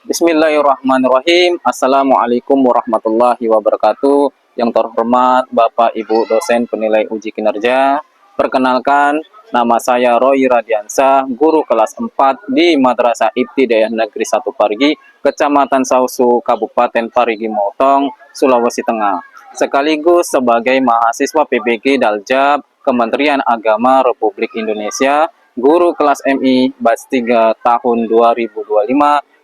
Bismillahirrahmanirrahim. Assalamualaikum warahmatullahi wabarakatuh. Yang terhormat Bapak Ibu dosen penilai uji kinerja. Perkenalkan, nama saya Roy Radiansah, guru kelas 4 di Madrasah Ibtidaiyah Negeri 1 Parigi, Kecamatan Sausu, Kabupaten Parigi Motong, Sulawesi Tengah. Sekaligus sebagai mahasiswa PBG Daljab Kementerian Agama Republik Indonesia, guru kelas MI batch 3 tahun 2025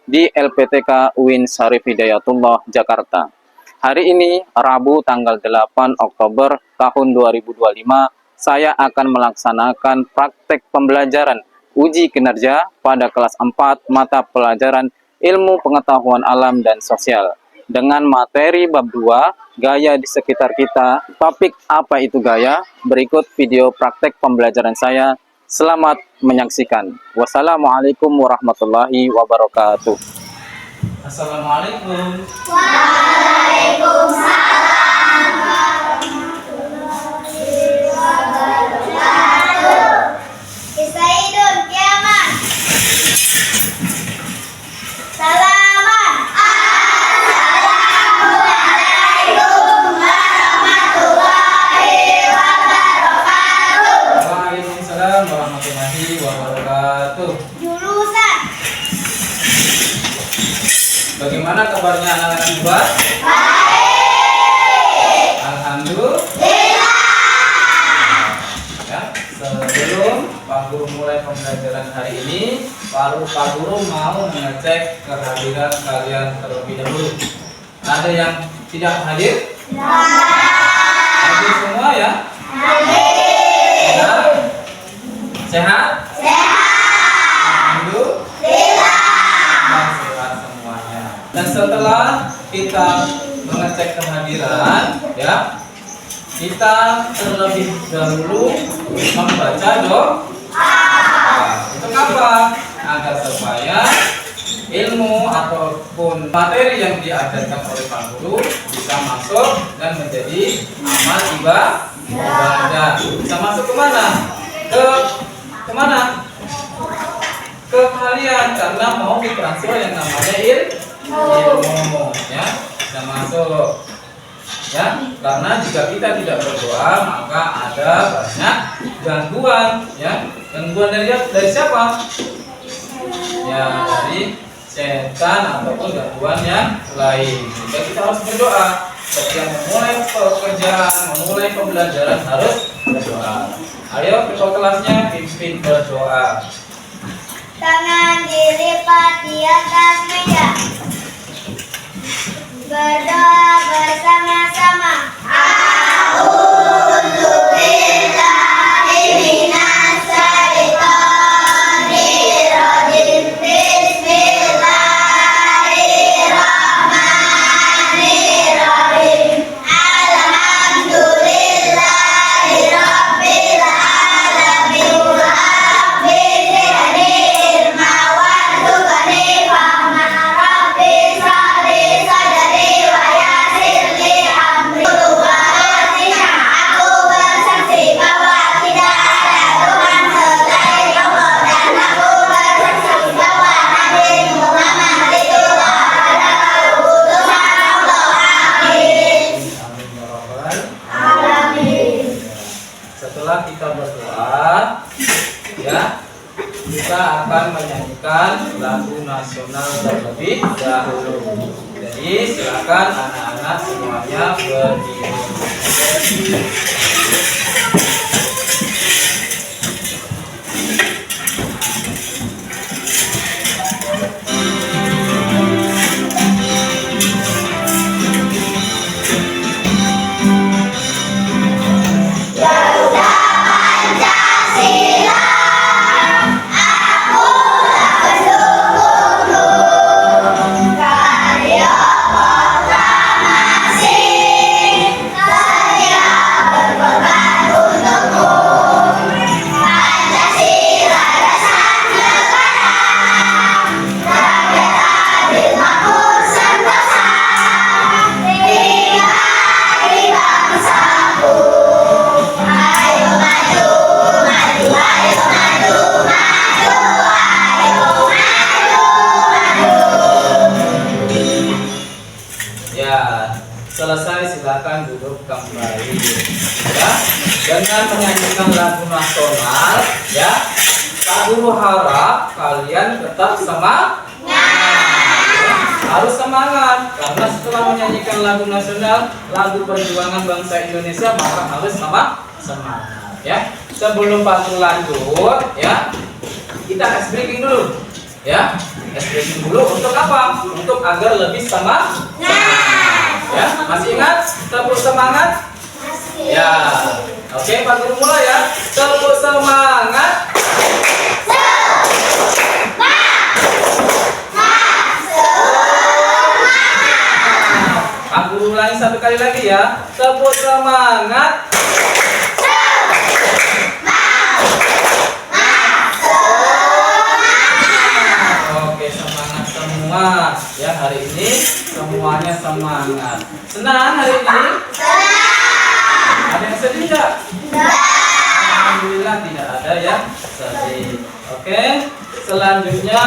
di LPTK UIN Syarif Hidayatullah, Jakarta. Hari ini, Rabu tanggal 8 Oktober tahun 2025, saya akan melaksanakan praktek pembelajaran uji kinerja pada kelas 4 mata pelajaran Ilmu Pengetahuan Alam dan Sosial. Dengan materi bab 2, gaya di sekitar kita. Topik apa itu gaya? Berikut video praktek pembelajaran saya. Selamat menyaksikan. Wassalamualaikum warahmatullahi wabarakatuh. Assalamualaikum. Waalaikumsalam warahmatullahi wabarakatuh. Isaidun kiamat. Salaman. Assalamualaikum warahmatullahi wabarakatuh. Waalaikumsalam warahmatullahi wabarakatuh. Jurusan. Bagaimana kabarnya anak-anak buat? Baik. Alhamdulillah. Ya, sebelum Pak Guru mulai pembelajaran hari ini, Pak Guru mau mengecek kehadiran kalian terlebih dahulu. Ada yang tidak hadir? Hadir semua ya? Hadir. Sehat? Alhamdulillah. Sehat semuanya. Dan setelah kita mengecek kehadiran, ya, kita terlebih dahulu membaca doa. Untuk apa? Agar supaya ilmu ataupun materi yang diajarkan oleh Pak Guru bisa masuk dan menjadi amal ibadah. Bisa masuk kemana? Kemana? Ke kalian, karena mau ditransfer yang namanya ilmu, ya, bisa masuk, ya. Karena jika kita tidak berdoa, maka ada banyak gangguan, ya. Gangguan dari siapa? Ya, dari setan ataupun gangguan yang lain. Jika kita harus berdoa, setiap memulai pekerjaan, memulai pembelajaran harus berdoa. Ayo ketua kelasnya pimpin berdoa. Tangan dilipat di atas meja. Berdoa bersama-sama. A'udzubillahi minasyaitonirrajim. Bismillahirrahmanirrahim. Alhamdulillahirabbil alamin. Setelah kita berdoa, ya, kita akan menyanyikan lagu nasional terlebih dahulu. Jadi silakan anak-anak semuanya berdiri. Saya berkorban kembali. Ya, dengan menyanyikan lagu nasional, ya. Pak Guru harap kalian tetap semangat. Harus semangat karena setelah menyanyikan lagu nasional, lagu perjuangan bangsa Indonesia, maka harus semangat. Ya, sebelum Pak Guru lanjut, ya, kita ice breaking dulu. Ya, ice breaking dulu untuk apa? Untuk agar lebih semangat. Ya, masih ingat tepuk semangat? Ya, oke Pak Guru mulai ya. Tepuk semangat. Pak Guru ulangi satu kali lagi ya. Tepuk semangat. Oke, semangat semua. Ya, hari ini semuanya semangat. Senang hari ini? Ada yang sedih tidak? Alhamdulillah tidak ada yang sedih. Oke, selanjutnya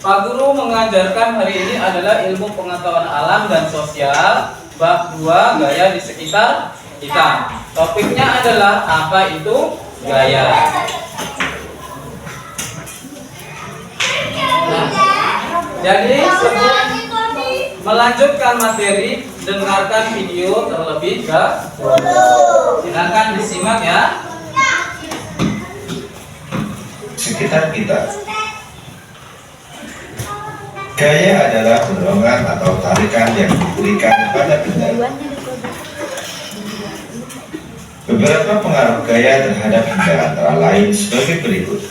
Pak Guru mengajarkan hari ini adalah ilmu pengetahuan alam dan sosial bab 2 gaya di sekitar kita. Topiknya adalah apa itu gaya. Nah, jadi sebelum melanjutkan materi, dengarkan video terlebih dahulu. Silakan disimak ya. Sekitar kita. Gaya adalah dorongan atau tarikan yang diberikan pada benda. Beberapa pengaruh gaya terhadap benda antara lain sebagai berikut.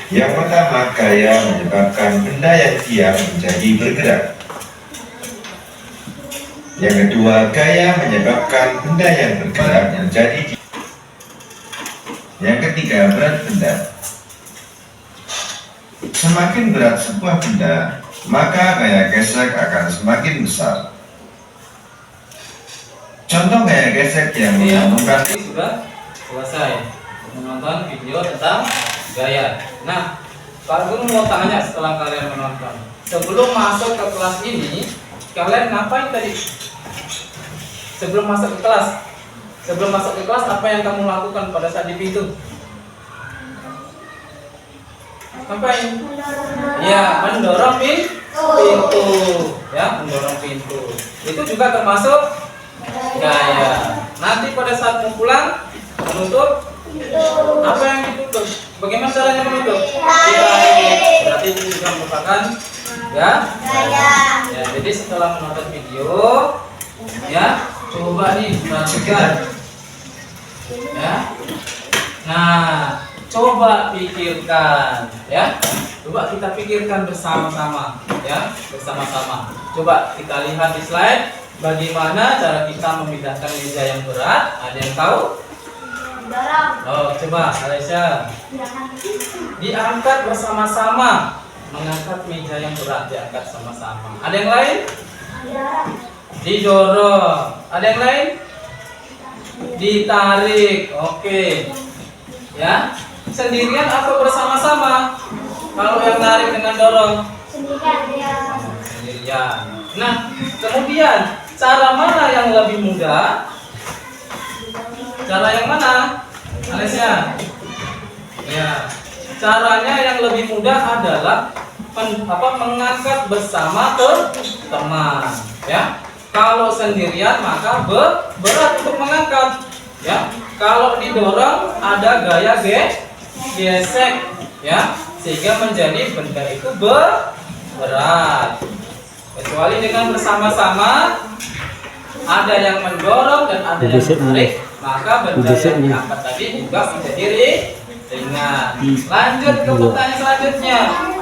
Yang pertama, gaya menyebabkan benda yang diam menjadi bergerak. Yang kedua, gaya menyebabkan benda yang bergerak menjadi diam. Yang ketiga, berat benda. Semakin berat sebuah benda, maka gaya gesek akan semakin besar. Contoh gaya gesek yang menghubungkan Ini sudah selesai menonton video tentang gaya. Nah, Pak Guru mau tanya setelah kalian menonton. Sebelum masuk ke kelas ini, kalian ngapain tadi? Sebelum masuk ke kelas, apa yang kamu lakukan pada saat di pintu? Ngapain? Ya, mendorong pintu. Ya, mendorong pintu. Itu juga termasuk gaya. Nanti pada saat mau pulang, menutup. Apa yang ditutup? Bagaimana caranya menutup? Ditarik. Berarti itu juga merupakan ya. Ya, jadi setelah menonton video, ya, coba nih perhatikan. Ya. Nah, coba pikirkan, ya. Coba kita pikirkan bersama-sama, ya, bersama-sama. Coba kita lihat di slide bagaimana cara kita memindahkan meja yang berat. Ada yang tahu? Oh, coba Alesya. Diangkat bersama-sama. Mengangkat meja yang berat diangkat sama-sama. Ada yang lain? Didorong. Ada yang lain? Ditarik. Oke. Ya. Sendirian atau bersama-sama? Kalau yang tarik dengan dorong? Sendirian. Nah, kemudian cara mana yang lebih mudah? Cara yang mana? Alesya? Ya. Caranya yang lebih mudah adalah mengangkat bersama teman, ya. Kalau sendirian maka berat untuk mengangkat, ya. Kalau didorong ada gaya gesek, ya, sehingga menjadi benda itu berat. Kecuali dengan bersama-sama, ada yang mendorong dan ada yang menarik, maka benda yang diangkat tadi juga menjadi ringan. Lanjut ke pertanyaan selanjutnya.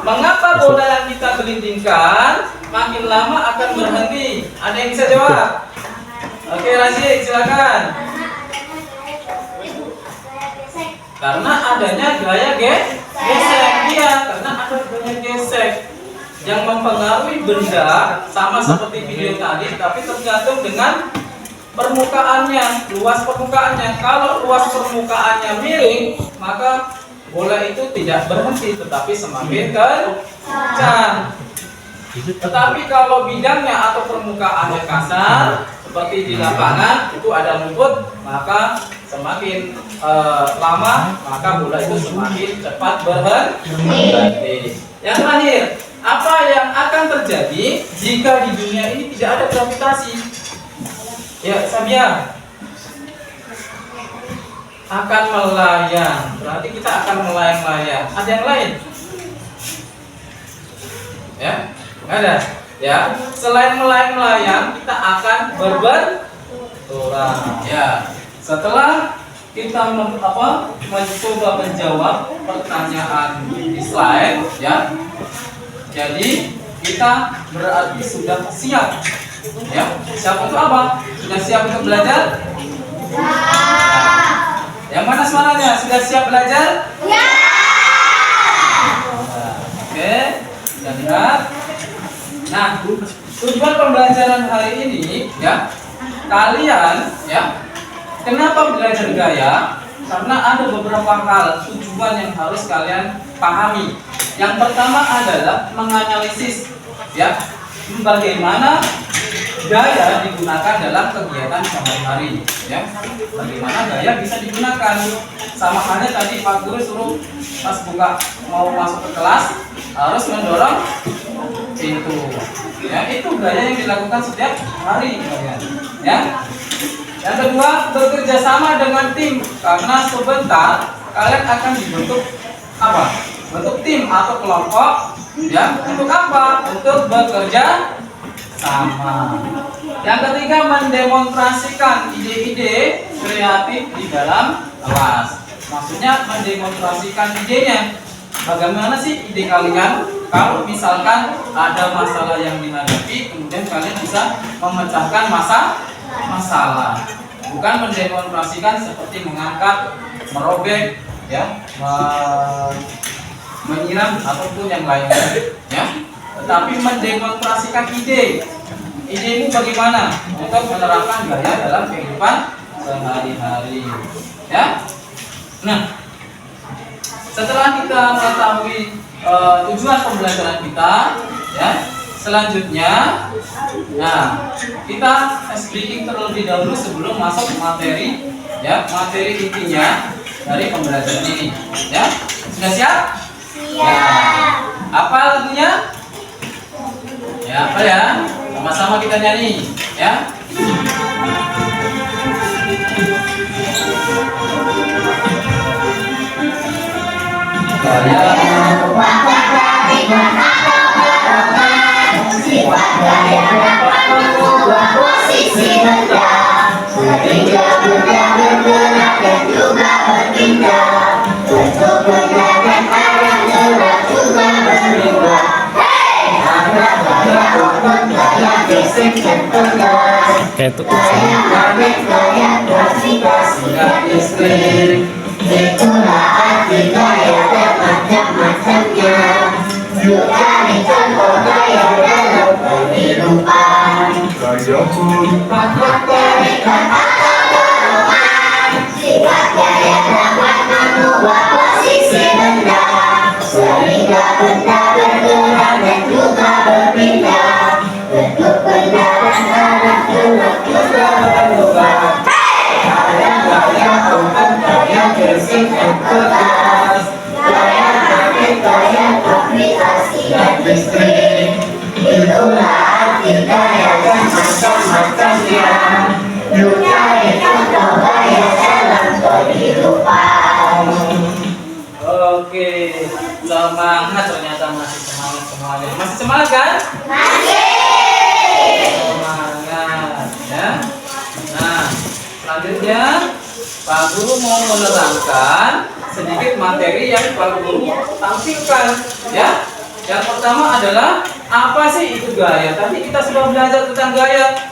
Mengapa bola yang kita gelindingkan makin lama akan berhenti? Ada yang bisa jawab? Oke, Rasyid, silakan. Karena adanya gaya gesek. Iya, karena ada gaya gesek yang mempengaruhi benda sama seperti video tadi, tapi tergantung dengan permukaannya, luas permukaannya. Kalau luas permukaannya miring, maka bola itu tidak berhenti tetapi semakin kencang. Tetapi kalau bidangnya atau permukaannya kasar, seperti di lapangan itu ada rumput, maka semakin lama maka bola itu semakin cepat berhenti. Yang terakhir, apa yang akan terjadi jika di dunia ini tidak ada gravitasi? Ya, Sabia akan melayang. Berarti kita akan melayang-layang. Ada yang lain? Ya, nggak ada. Ya, selain melayang-layang, kita akan berbenturan. Ya, setelah kita mencoba menjawab pertanyaan di slide, ya. Jadi kita berarti sudah siap. Ya, siap untuk apa? Sudah siap untuk belajar? Yang mana suaranya? Sudah siap belajar? Ya. Oke, kita lihat. Nah, tujuan pembelajaran hari ini, ya, kalian, ya, kenapa belajar gaya? Karena ada beberapa hal tujuan yang harus kalian pahami. Yang pertama adalah menganalisis, ya, bagaimana gaya digunakan dalam kegiatan sehari-hari, ya. Bagaimana gaya bisa digunakan? Sama halnya tadi Pak Guru suruh pas mau masuk ke kelas harus mendorong pintu. Ya, itu gaya yang dilakukan setiap hari, kalian. Ya. Yang kedua, bekerja sama dengan tim, karena sebentar kalian akan dibentuk apa? Bentuk tim atau kelompok, ya. Untuk apa? Untuk bekerja sama. Yang ketiga, mendemonstrasikan ide-ide kreatif di dalam kelas. Maksudnya mendemonstrasikan idenya. Bagaimana sih ide kalian? Kalau misalkan ada masalah yang dihadapi, kemudian kalian bisa memecahkan masalah. Bukan mendemonstrasikan seperti mengangkat, merobek, ya, menyiram ataupun yang lainnya, ya. Tetapi mendemonstrasikan ide. Idemu bagaimana untuk menerapkan gaya dalam kehidupan sehari-hari, ya. Nah, setelah kita mengetahui tujuan pembelajaran kita, ya, selanjutnya, nah, kita speaking terlebih dahulu sebelum masuk materi, ya, materi intinya dari pembelajaran ini, ya. Sudah siap? Siap. Apa lagunya? Ya, apa ya? Sama-sama kita nyanyi, ya. Sifat gaya dapat mengubah posisi benda, sehingga benda bergerak dan juga berpindah. Bentuk benda dan arah gerak juga berubah. Ada gaya otot, gaya fisik dan tegas, gaya magnet, gaya gravitasi dan listrik. Itulah arti gaya dan macam-macamnya. Yuk cari contoh gaya dalam kehidupan. Gaya pun Terikat atau dorongan, sifat gaya dapat mengubah posisi benda, sehingga benda bergerak dan juga berpindah. Bentuk benda dan arah gerak juga berubah. Ada gaya otot, gaya fisik dan tegas, gaya magnet, gaya gravitasi dan listrik. Itulah arti gaya dan macam-macamnya. Yuk cari contoh gaya dalam kehidupan. Oke, semangat, ternyata masih semangat semuanya. Masih semangat kan? Masih. Semangat, ya. Nah, selanjutnya Pak Guru mau menerangkan sedikit materi yang Pak Guru tampilkan, ya. Yang pertama adalah apa sih itu gaya? Tadi kita sudah belajar tentang gaya.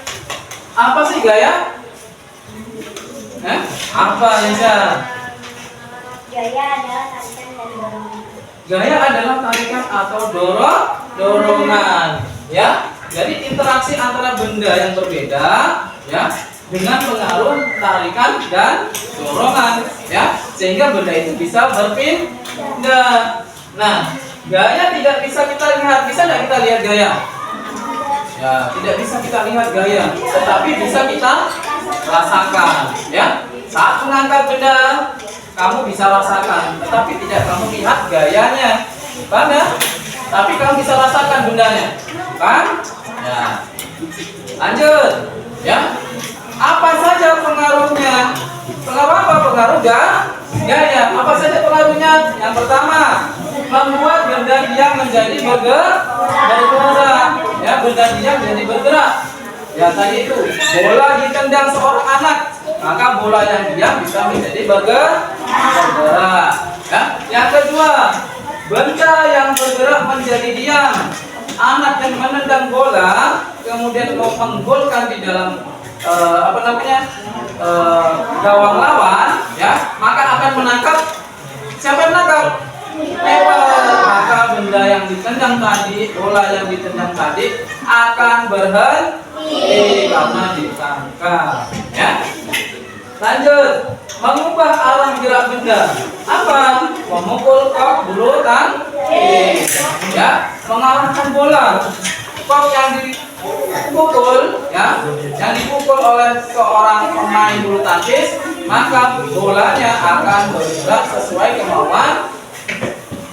Apa sih gaya? Apa, Lisa? Gaya adalah tarikan dan dorongan. Gaya adalah tarikan atau dorongan, ya. Jadi interaksi antara benda yang berbeda, ya, dengan pengaruh tarikan dan dorongan, ya, sehingga benda itu bisa berpindah. Nah, gaya tidak bisa kita lihat. Bisa tidak kita lihat gaya? Ya, tidak bisa kita lihat gaya, tetapi bisa kita rasakan. Ya, saat mengangkat benda, kamu bisa rasakan, tetapi tidak kamu lihat gayanya, bukan ya? Tapi kamu bisa rasakan bendanya, bukan? Ya, lanjut. Ya, apa saja pengaruhnya? Pengaruh apa? Pengaruh gaya. Apa saja pengaruhnya? Yang pertama, membuat benda diam menjadi bergerak. Ya, benda diam menjadi bergerak. Ya, tadi itu bola ditendang seorang anak, maka bola yang diam bisa menjadi bergerak. Ya. Yang kedua, benda yang bergerak menjadi diam. Anak yang menendang bola kemudian mau menggolkan di dalam gawang lawan, ya, maka akan menangkap. Siapa yang menangkap? Maka benda yang ditendang tadi, bola yang ditendang tadi akan berhenti karena ditangkap. Ya. Lanjut, mengubah arah gerak benda. Apa? Memukul kok bulu tangkis. Ya, mengarahkan bola. Kok yang dipukul, ya, yang dipukul oleh seorang pemain bulu tangkis, maka bolanya akan bergerak sesuai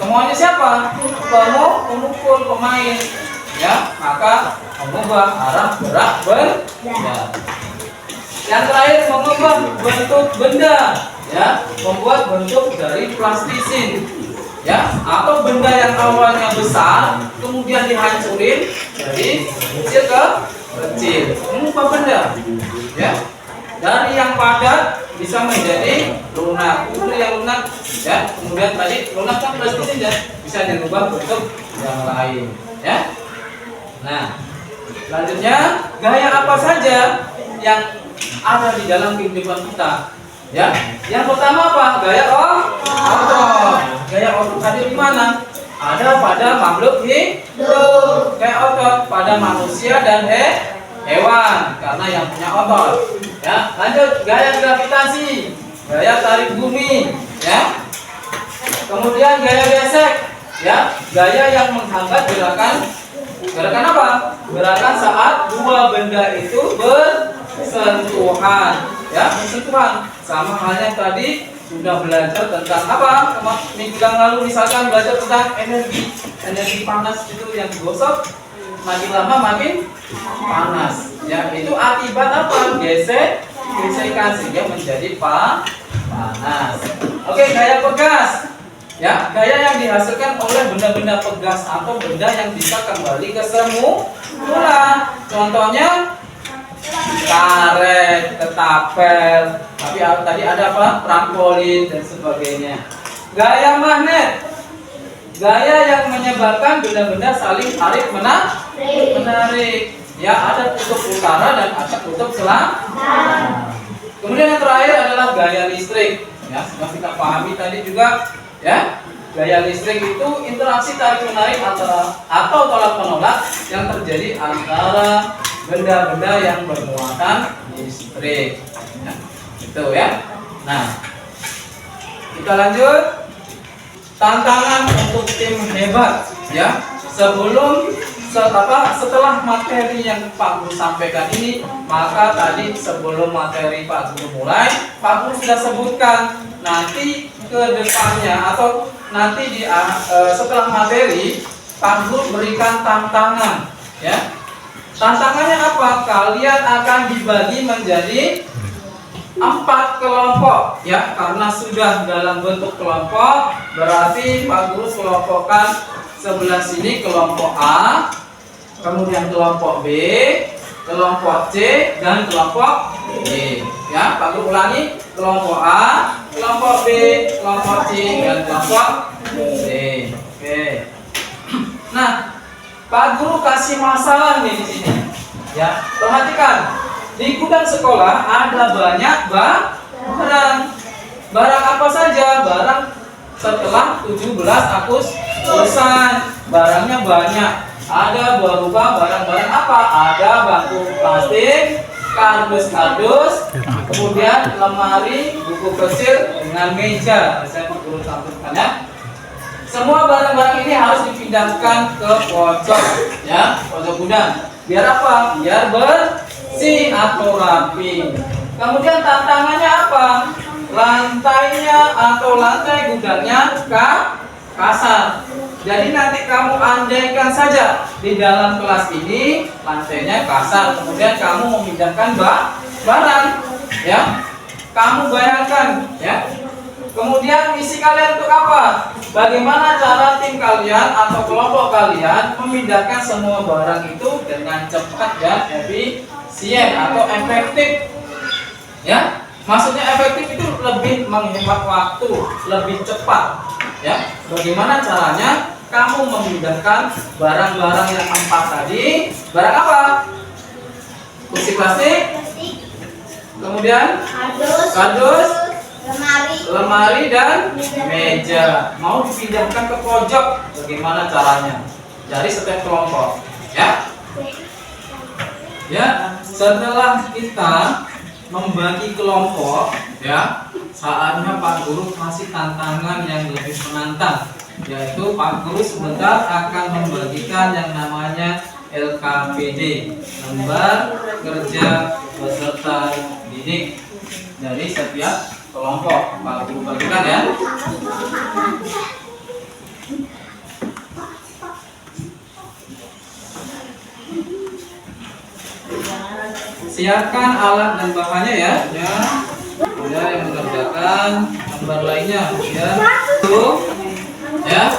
kemauannya siapa? Pemukul pemain, ya, maka mengubah arah gerak benda. Yang terakhir, mengubah bentuk benda, ya, membuat bentuk dari plastisin, ya, atau benda yang awalnya besar kemudian dihancurin dari kecil ke kecil. Mengubah benda, ya, dari yang padat bisa menjadi lunak. Itu yang lunak, ya, kemudian tadi lunak kan plastisin, ya, bisa dirubah bentuk yang lain, ya. Nah, selanjutnya, gaya apa saja yang ada di dalam kehidupan kita, ya. Yang pertama apa? Gaya otot. Gaya otot tadi di mana? Ada pada makhluk hidup. Gaya otot pada manusia dan hewan karena yang punya otot. Ya, lanjut, gaya gravitasi, gaya tarik bumi, ya. Kemudian gaya gesek, ya, gaya yang menghambat gerakan apa? Gerakan saat dua benda itu bersentuhan, ya, bersentuhan. Sama halnya tadi sudah belajar tentang apa? Minggu yang lalu misalkan belajar tentang energi panas itu yang digosok, makin lama makin panas. Ya, itu akibat apa? Gesekan sehingga menjadi panas. Oke, gaya pegas. Ya, gaya yang dihasilkan oleh benda-benda pegas atau benda yang bisa kembali ke semula. Contohnya karet, ketapel, tapi tadi ada apa? Trampolin dan sebagainya. Gaya magnet, gaya yang menyebabkan benda-benda saling tarik menarik. Ya, ada kutub utara dan ada kutub selatan. Kemudian yang terakhir adalah gaya listrik. Ya, sudah kita pahami tadi juga. Ya, gaya listrik itu interaksi tarik menarik antara atau tolak menolak yang terjadi antara benda-benda yang bermuatan listrik. Ya, itu ya. Nah, kita lanjut. Tantangan untuk tim hebat, ya. Setelah materi yang Pak Guru sampaikan ini, maka tadi sebelum materi Pak Guru mulai, Pak Guru sudah sebutkan nanti ke depannya atau nanti setelah materi Pak Guru berikan tantangan, ya. Tantangannya apa? Kalian akan dibagi menjadi 4 kelompok, ya, karena sudah dalam bentuk kelompok berarti Pak Guru kelompokkan sebelah sini kelompok A, kemudian kelompok B, kelompok C, dan kelompok D. Ya, Pak Guru ulangi, kelompok A, kelompok B, kelompok C, dan kelompok D. Oke. Nah, Pak Guru kasih masalah nih di sini. Ya, perhatikan. Di gudang sekolah ada banyak barang. Barang apa saja? Barang setelah 17 Agustusan. Barangnya banyak. Ada berupa barang-barang apa? Ada bangku plastik, kardus-kardus, kemudian lemari, buku kecil dengan meja. Saya perlu tampilkan, ya. Semua barang-barang ini harus dipindahkan ke pojok, ya, pojok gudang. Biar apa? Biar bersih atau rapi. Kemudian tantangannya apa? Lantainya atau lantai gudangnya kasar. Jadi nanti kamu andaikan saja di dalam kelas ini lantainya kasar, kemudian kamu memindahkan barang, ya. Kamu bayangkan, ya. Kemudian misi kalian untuk apa? Bagaimana cara tim kalian atau kelompok kalian memindahkan semua barang itu dengan cepat dan efisien atau efektif, ya. Maksudnya efektif itu lebih menghemat waktu, lebih cepat, ya. Bagaimana caranya kamu memindahkan barang-barang yang 4 tadi? Barang apa? Kursi plastik, plastik, kemudian kardus, lemari dan meja. Mau dipindahkan ke pojok, bagaimana caranya? Dari setiap kelompok, ya. Ya, setelah kita membagi kelompok, ya, saatnya Pak Guru kasih tantangan yang lebih menantang, yaitu Pak Guru sebentar akan membagikan yang namanya LKPD, lembar kerja peserta didik dari setiap kelompok. Pak Guru bagikan, ya. Siapkan alat dan bahannya, ya. Ada yang mengerjakan lembar lainnya, ya. Tuh, ya.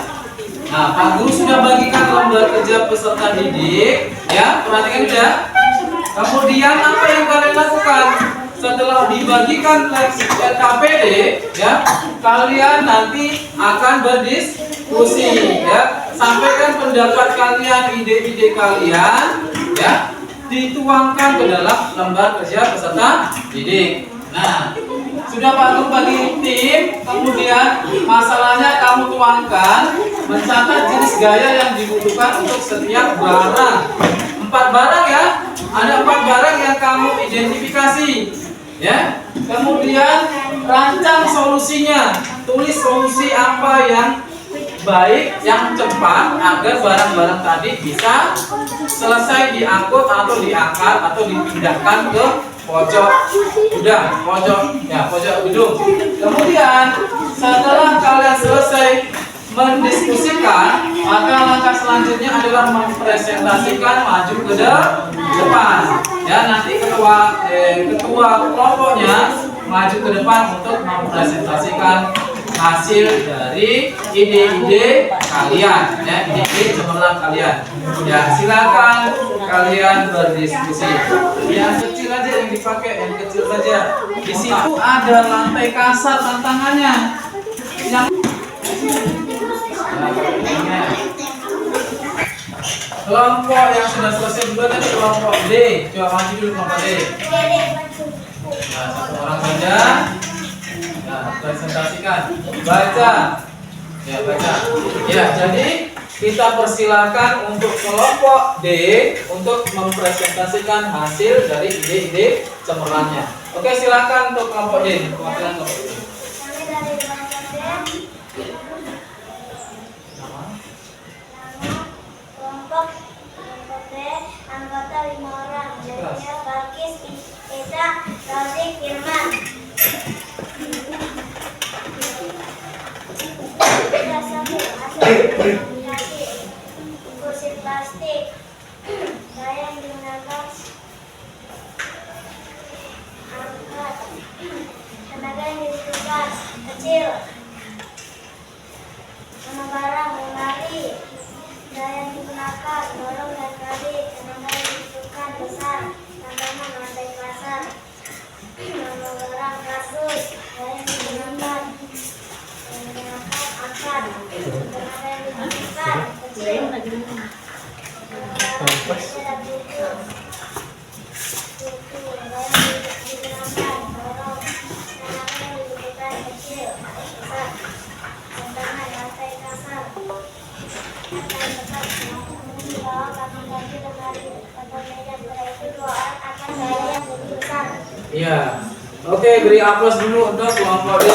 Nah, Pak Guru sudah bagikan lembar kerja peserta didik, ya. Perhatikan ya. Kemudian apa yang kalian lakukan? Setelah dibagikan LKPD, ya, kalian nanti akan berdiskusi, ya. Sampaikan pendapat kalian, ide-ide kalian, ya, dituangkan ke dalam lembar kerja peserta didik. Nah, sudah Pak Guru bagi tim, kemudian masalahnya kamu tuangkan, mencatat jenis gaya yang dibutuhkan untuk setiap barang. 4 barang, ya. Ada 4 barang yang kamu identifikasi, ya. Kemudian rancang solusinya, tulis solusi apa yang baik, yang cepat agar barang-barang tadi bisa selesai diangkut atau diangkat atau dipindahkan ke pojok gudang, pojok gedung. Kemudian setelah kalian selesai mendiskusikan, maka langkah selanjutnya adalah mempresentasikan maju ke depan. Ya, nanti ketua kelompoknya maju ke depan untuk mempresentasikan hasil dari ide-ide kalian, ya, ide-ide cemerlang kalian. Ya, silakan kalian berdiskusi. Yang kecil aja yang dipakai, yang kecil saja. Di situ ada lantai kasar tantangannya. Yang kelompok yang sudah selesai juga tadi kelompok D. Coba maju dulu kelompok D. Nah, 1 orang saja. Nah, presentasikan. Baca. Ya, baca. Ya, jadi kita persilakan untuk kelompok D untuk mempresentasikan hasil dari ide-ide cemerlangnya. Oke, silakan untuk kelompok D. Perwakilan kelompok D. Kelompok B anggota 5 orang, yaitu Balkis, Eza, Razik, Firman. Kita sambil hasil komunikasi. Kursi plastik, saya yang digunakan angkat, tenaga yang dibutuhkan kecil, nama barang lemari, daya yang digunakan dorong dan tarik, tenaga yang dibutuhkan besar, tantangan lantai kasar, nama barang kasus, daya yang digunakan angkat, tenaga yang dibutuhkan kecil, nama barang tidak butuh, daya yang digunakan dorong, tenaga yang dibutuhkan kecil, besar, tantangan lantai kasar. Iya. Oke, beri aplaus dulu untuk kelompok D.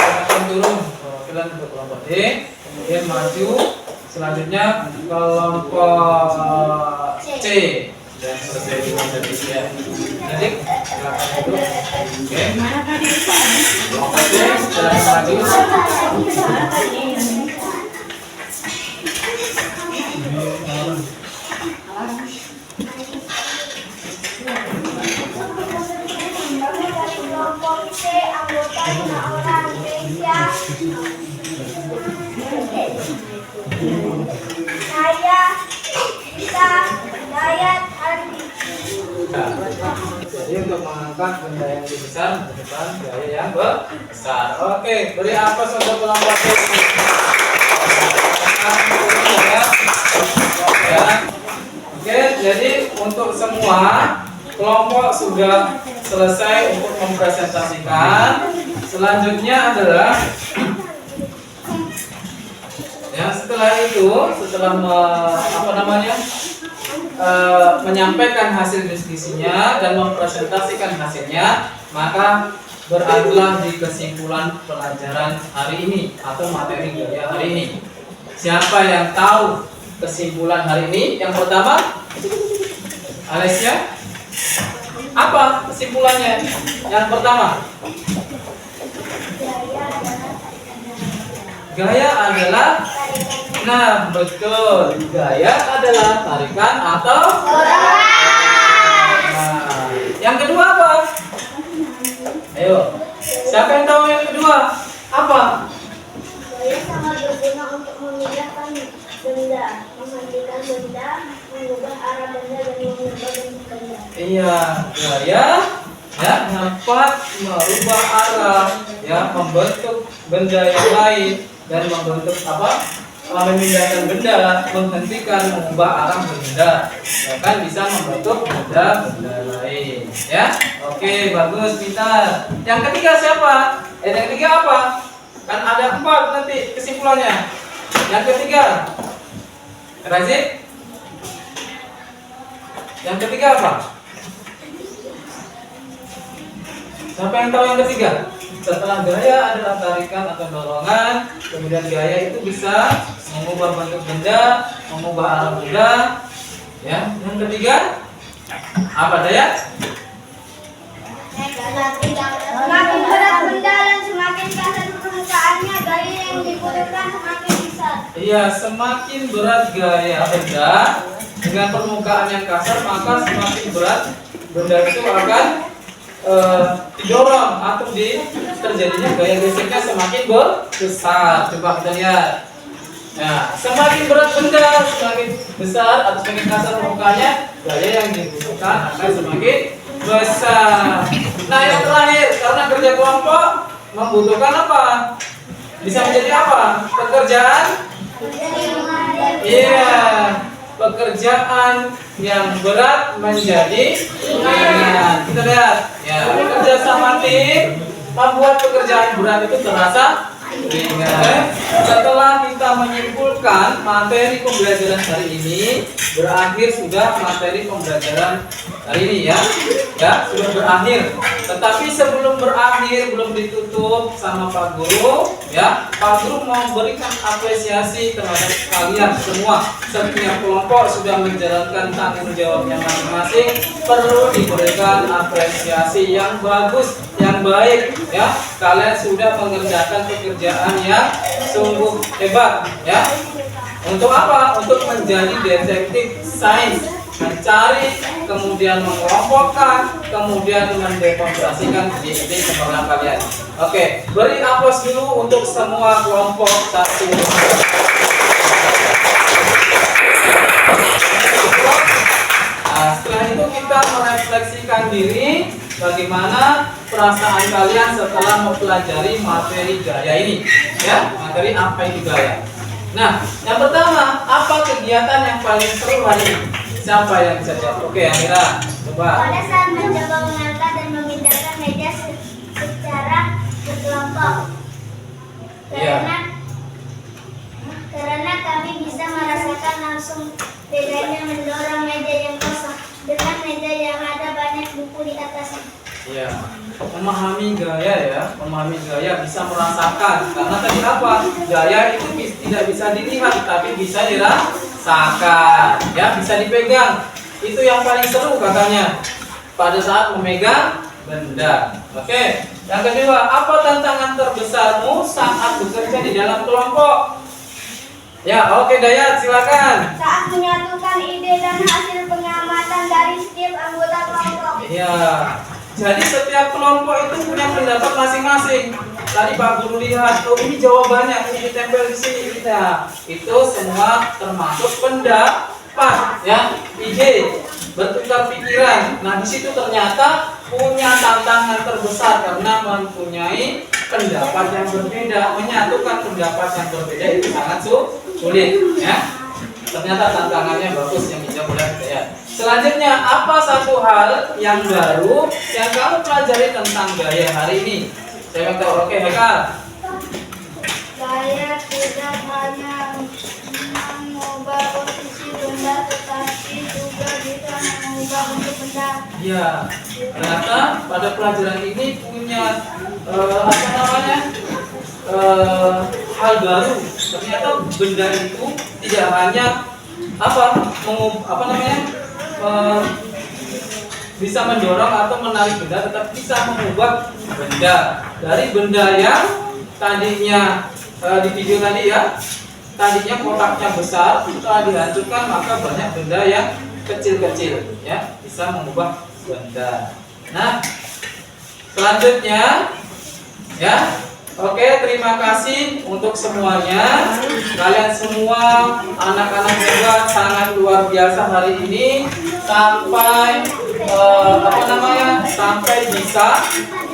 Silakan turun perwakilan untuk kelompok D, kemudian maju selanjutnya kelompok C. Dan selesai juga tadi ya. Jadi silakan duduk. Oke. Kelompok C silakan maju. Dari kelompok C, anggota 5 orang, Keisha, saya, Isa, Dayat, Ardi. Jadi untuk mengangkat benda yang lebih besar ke depan gaya yang besar. Oke, beri aplaus untuk kelompok C. Ya. Oke, jadi untuk semua kelompok sudah selesai untuk mempresentasikan. Selanjutnya adalah ya setelah itu, setelah menyampaikan hasil diskusinya dan mempresentasikan hasilnya, maka berakhirlah di kesimpulan pelajaran hari ini atau materi gaya hari ini. Siapa yang tahu kesimpulan hari ini? Yang pertama, Alessia. Apa kesimpulannya? Yang pertama, gaya adalah, nah betul, gaya adalah tarikan atau nah, yang kedua apa? Ayo, siapa yang tahu yang kedua? Apa? Gaya sangat berguna untuk memindahkan benda, menghentikan benda, mengubah arah benda, dan mengubah bentuk benda. Iya, gaya ya dapat merubah arah, ya membentuk benda yang lain dan membentuk apa? Memindahkan benda, menghentikan, mengubah arah benda, bahkan bisa membentuk benda lain. Ya, oke, bagus, pintar. Yang ketiga siapa? Yang ketiga apa? Kan ada 4 nanti kesimpulannya. Yang ketiga, Razif. Yang ketiga apa? Siapa yang tahu yang ketiga? Setelah gaya adalah tarikan atau dorongan, kemudian gaya itu bisa mengubah bentuk benda, mengubah arah benda. Ya, yang ketiga apa Dayat? Semakin berat benda dan semakin kasar permukaannya, gaya yang digunakan semakin besar. Iya, semakin berat gaya benda dengan permukaan yang kasar, maka semakin berat benda itu akan didorong atau terjadinya gaya geseknya semakin besar. Coba kita lihat. Nah, semakin berat benda, semakin besar atau semakin kasar permukaannya, gaya yang dibutuhkan akan semakin besar. Nah, yang terakhir, karena kerja kelompok membutuhkan apa? Bisa menjadi apa? Pekerjaan? Iya, pekerjaan yang berat menjadi ringan. Kita lihat, ya, kerja sama tim membuat pekerjaan berat itu terasa ringan. Setelah kita menyimpulkan materi pembelajaran hari ini, berakhir sudah materi pembelajaran hari ini ya, sudah berakhir. Tetapi sebelum berakhir, belum ditutup sama Pak Guru, ya, Pak Guru mau berikan apresiasi terhadap kalian semua. Setiap kelompok sudah menjalankan tanggung jawabnya masing-masing, perlu diberikan apresiasi yang bagus, yang baik, ya. Kalian sudah mengerjakan pekerjaan yang sungguh hebat, ya. Untuk apa? Untuk menjadi detektif sains, mencari, kemudian mengelompokkan, kemudian mendemonstrasikan ide-ide cemerlang kalian. Oke, beri aplaus dulu untuk semua kelompok 1. Nah, setelah itu kita merefleksikan diri, bagaimana perasaan kalian setelah mempelajari materi gaya ini, ya, materi apa itu gaya. Nah, yang pertama, apa kegiatan yang paling seru hari ini? Siapa yang bisa jawab? Oke, Amira, coba. Pada saat mencoba mengangkat dan memindahkan meja secara berkelompok. Iya. Karena kami bisa merasakan langsung bedanya mendorong meja yang kosong dengan meja yang ada banyak buku di atasnya. Iya, memahami gaya ya, memahami gaya bisa merasakan. Karena tadi apa? Gaya itu tidak bisa dilihat tapi bisa dirasakan, ya, bisa dipegang. Itu yang paling seru katanya pada saat memegang benda. Oke. Yang kedua, apa tantangan terbesarmu saat bekerja di dalam kelompok? Ya, oke Dayat, silakan. Saat menyatukan ide dan hasil pengamatan dari setiap anggota kelompok. Ya, jadi setiap kelompok itu punya pendapat masing-masing. Tadi Pak Guru lihat, oh ini jawabannya, ini ditempel di sini. Nah, itu semua termasuk pendapat, ya, ide, bertukar pikiran. Nah, di situ ternyata punya tantangan terbesar karena mempunyai pendapat yang berbeda. Menyatukan pendapat yang berbeda itu sangat sulit, ya. Ternyata tantangannya bagus yang dijawab oleh saya. Selanjutnya, apa satu hal yang baru yang kamu pelajari tentang gaya hari ini? Saya minta oke, Hekal. Saya tidak hanya mengubah posisi benda, tetapi juga bisa mengubah bentuk benda. Ya, ternyata pada pelajaran ini punya apa namanya hal baru. Ternyata benda itu tidak hanya bisa mendorong atau menarik benda, tetapi bisa mengubah benda dari benda yang tadinya di video tadi, ya, tadinya kotaknya besar, setelah dihancurkan maka banyak benda yang kecil-kecil, ya, bisa mengubah benda. Nah, selanjutnya, ya, oke, terima kasih untuk semuanya. Kalian semua anak-anak hebat, sangat luar biasa hari ini sampai sampai bisa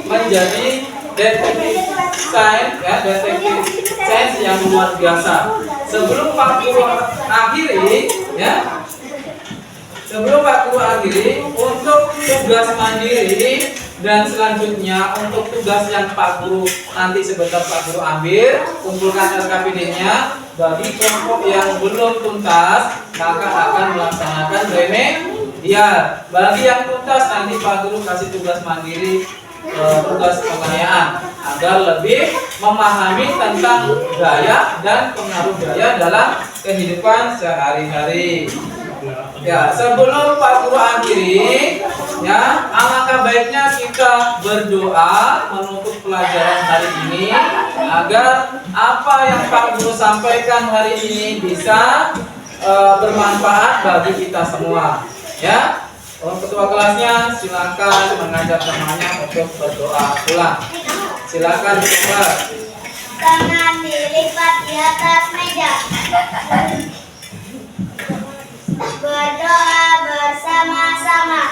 menjadi detektif sains, ya, detektif sains yang luar biasa. Sebelum Pak Guru akhiri, ya, untuk tugas mandiri dan selanjutnya untuk tugas yang Pak Guru nanti sebentar Pak Guru ambil, kumpulkan LKPD-nya. Bagi kelompok yang belum tuntas maka akan melaksanakan remedial. Bagi yang tuntas nanti Pak Guru kasih tugas mandiri, tugas pengayaan agar lebih memahami tentang gaya dan pengaruh gaya dalam kehidupan sehari-hari. Ya, sebelum Pak Guru akhiri, ya, alangkah baiknya kita berdoa menutup pelajaran hari ini agar apa yang Pak Guru sampaikan hari ini bisa bermanfaat bagi kita semua. Ya, ketua kelasnya silakan mengajak temannya untuk berdoa pulang. Silakan coba. Tangan dilipat di atas meja. Berdoa bersama-sama.